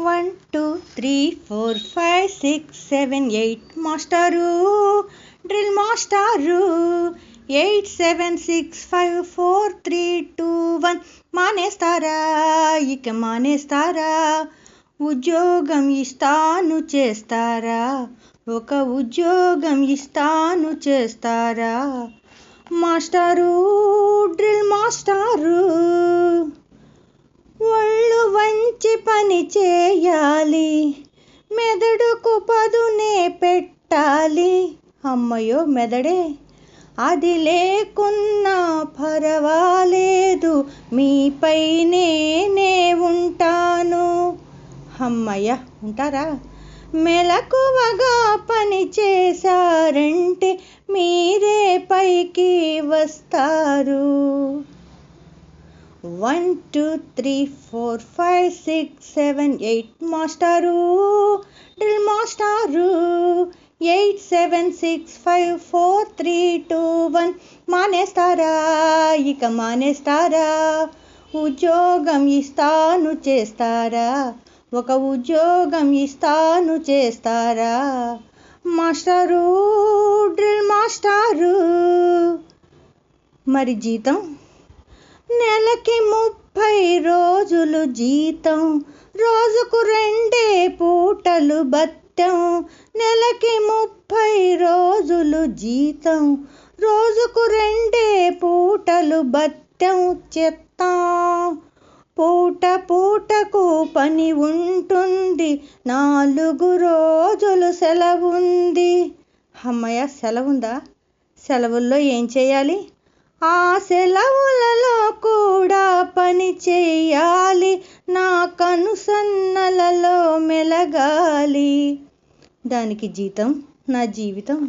1 2 3 4 5 6 7 8 మాస్టారు డ్రిల్ మాస్టారు 8 7 6 5 4 3 2 1 మానేస్తారా ఇక మానేస్తారా ఉద్యోగం ఇస్తాను చేస్తారా ఒక ఉద్యోగం ఇస్తాను చేస్తారా మాస్టారు డ్రిల్ మాస్టారు ఒళ్ళు వంచి పని చేయాలి మెదడుకు పదునే పెట్టాలి అమ్మయ్యో మెదడే అది లేకున్నా పర్వాలేదు మీపైనే నే ఉంటాను అమ్మయ్య ఉంటారా మెలకువగా పని చేశారంటే మీరే పైకి వస్తారు 1 2 3 4 5 6 7 8 మాస్టారు డ్రిల్ మాస్టారు 8 7 6 5 4 3 2 1 మానేస్తారా ఇక మానేస్తారా ఉద్యోగం ఇస్తాను చేస్తారా ఒక ఉద్యోగం ఇస్తాను చేస్తారా మాస్టారు డ్రిల్ మాస్టారు మరి జీతం నెలకి 30 రోజులు జీతం రోజుకు 2 పూటలు బత్తం నెలకి 30 రోజులు జీతం రోజుకు 2 పూటలు బత్తం చెత్తం పూట పూటకు పని ఉంటుంది 4 రోజులు సెలవుంది అమ్మయ్య సెలవుందా సెలవుల్లో ఏం చేయాలి ఆ సెలవులలో కూడా పని చేయాలి నా కనుసన్నలలో మెలగాలి దానికి జీతం నా జీవితం